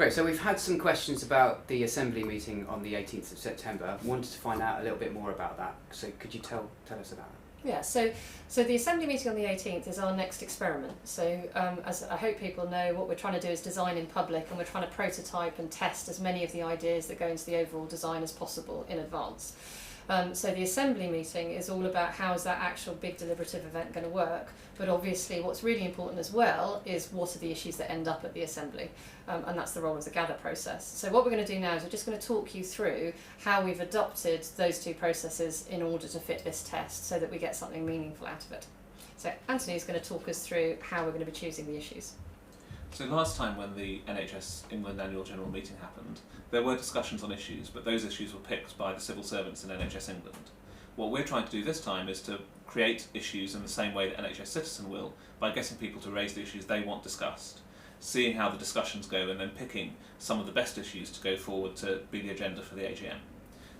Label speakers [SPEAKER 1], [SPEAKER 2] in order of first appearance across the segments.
[SPEAKER 1] Great, so we've had some questions about the Assembly meeting on the 18th of September. Wanted to find out a little bit more about that, so could you tell us about that?
[SPEAKER 2] Yeah, so the Assembly meeting on the 18th is our next experiment. So as I hope people know, what we're trying to do is design in public, and we're trying to prototype and test as many of the ideas that go into the overall design as possible in advance. So the Assembly meeting is all about how is that actual big deliberative event going to work, but obviously what's really important as well is what are the issues that end up at the Assembly, and that's the role of the gather process. So what we're going to do now is we're just going to talk you through how we've adopted those two processes in order to fit this test so that we get something meaningful out of it. So Anthony is going to talk us through how we're going to be choosing the issues.
[SPEAKER 3] So last time when the NHS England Annual General Meeting happened, there were discussions on issues, but those issues were picked by the civil servants in NHS England. What we're trying to do this time is to create issues in the same way that NHS Citizen will, by getting people to raise the issues they want discussed, seeing how the discussions go, and then picking some of the best issues to go forward to be the agenda for the AGM.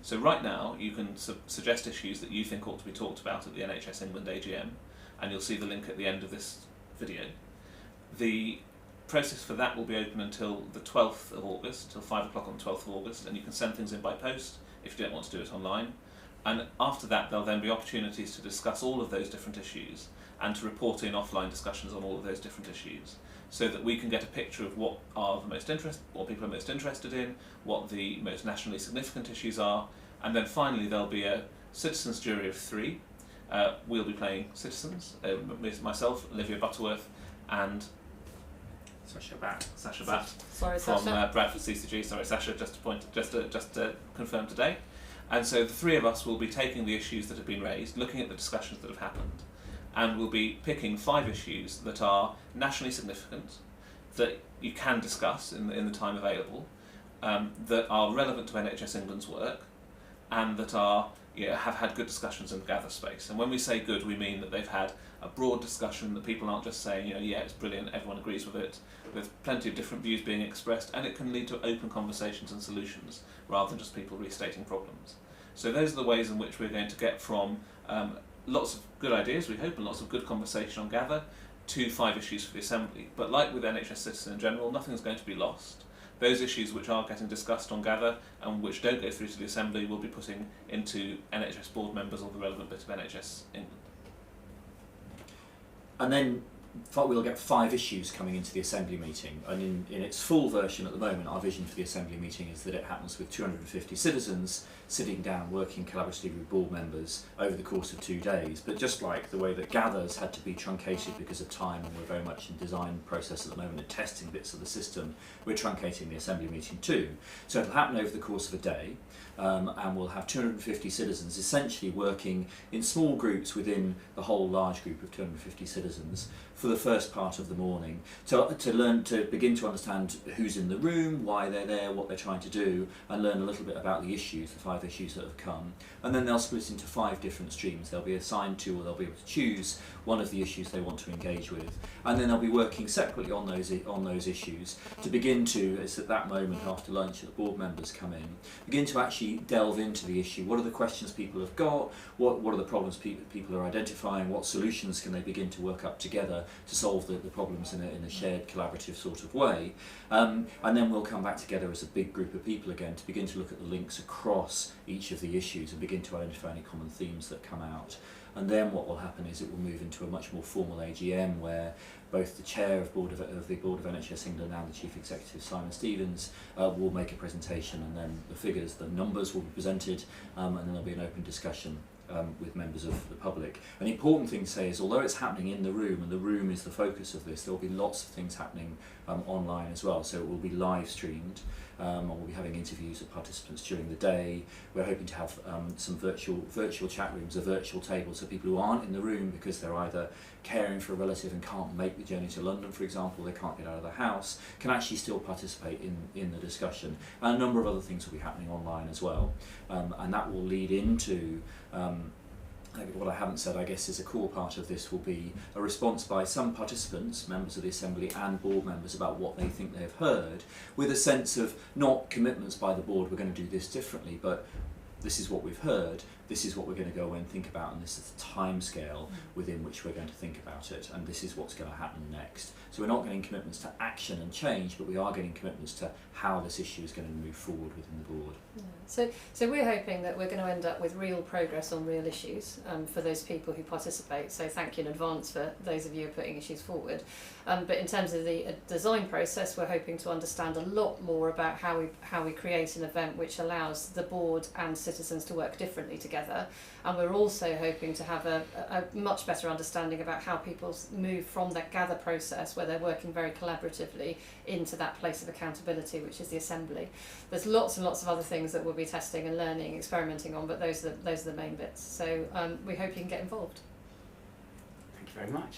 [SPEAKER 3] So right now you can suggest issues that you think ought to be talked about at the NHS England AGM, and you'll see the link at the end of this video. The process for that will be open until the 12th of August, till 5 o'clock on the 12th of August, and you can send things in by post if you don't want to do it online. And after that there'll then be opportunities to discuss all of those different issues and to report in offline discussions on all of those different issues, so that we can get a picture of what people are most interested in, what the most nationally significant issues are, and then finally there'll be a citizens jury of 3. We'll be playing citizens, myself, Olivia Butterworth, and Sasha Batt
[SPEAKER 2] Sorry,
[SPEAKER 3] from
[SPEAKER 2] Sasha.
[SPEAKER 3] Bradford CCG. Sorry, Sasha, just to confirm today. And so the three of us will be taking the issues that have been raised, looking at the discussions that have happened, and we'll be picking 5 issues that are nationally significant, that you can discuss in the time available, that are relevant to NHS England's work, and that are have had good discussions in the gather space. And when we say good, we mean that they've had a broad discussion, that people aren't just saying, yeah, it's brilliant, everyone agrees with it, with plenty of different views being expressed, and it can lead to open conversations and solutions, rather than just people restating problems. So those are the ways in which we're going to get from lots of good ideas, we hope, and lots of good conversation on gather, to 5 issues for the Assembly. But like with NHS Citizen in general, nothing's going to be lost. Those issues which are getting discussed on gather and which don't go through to the Assembly will be putting into NHS board members or the relevant bit of NHS England.
[SPEAKER 4] And then we'll get 5 issues coming into the Assembly meeting, and in its full version at the moment, our vision for the Assembly meeting is that it happens with 250 citizens sitting down, working collaboratively with board members over the course of 2 days. But just like the way that gathers had to be truncated because of time, and we're very much in design process at the moment and testing bits of the system, we're truncating the Assembly meeting too. So it'll happen over the course of a day, and we'll have 250 citizens essentially working in small groups within the whole large group of 250 citizens for the first part of the morning to begin to understand who's in the room, why they're there, what they're trying to do, and learn a little bit about the issues, the 5 issues that have come. And then they'll split into 5 different streams. They'll be assigned to, or they'll be able to choose one of the issues they want to engage with, and then they'll be working separately on those issues to begin to, it's at that moment after lunch that the board members come in, begin to actually delve into the issue. What are the questions people have got? What are the problems people are identifying? What solutions can they begin to work up together to solve the problems in a shared collaborative sort of way? And then we'll come back together as a big group of people again to begin to look at the links across each of the issues and begin to identify any common themes that come out. And then what will happen is it will move into a much more formal AGM where both the chair of the Board of NHS England and the Chief Executive, Simon Stevens, will make a presentation, and then the numbers will be presented, and then there'll be an open discussion with members of the public. An important thing to say is, although it's happening in the room, and the room is the focus of this, there will be lots of things happening online as well. So it will be live streamed, and we'll be having interviews with participants during the day. We're hoping to have some virtual chat rooms, a virtual table, so people who aren't in the room because they're either caring for a relative and can't make the journey to London, for example, they can't get out of the house, can actually still participate in the discussion. And a number of other things will be happening online as well, and that will lead into what I haven't said, I guess, is a core part of this will be a response by some participants, members of the Assembly and board members, about what they think they've heard, with a sense of not commitments by the board, we're going to do this differently, but this is what we've heard. this is what we're going to go away and think about, and this is the time scale within which we're going to think about it, and this is what's going to happen next. So we're not getting commitments to action and change, but we are getting commitments to how this issue is going to move forward within the board.
[SPEAKER 2] Yeah. So we're hoping that we're going to end up with real progress on real issues for those people who participate. So thank you in advance for those of you who are putting issues forward. But in terms of the design process, we're hoping to understand a lot more about how we create an event which allows the board and citizens to work differently together. And we're also hoping to have a much better understanding about how people move from that gather process, where they're working very collaboratively, into that place of accountability, which is the Assembly. There's lots and lots of other things that we'll be testing and learning, experimenting on, but those are the main bits. So we hope you can get involved.
[SPEAKER 1] Thank you very much.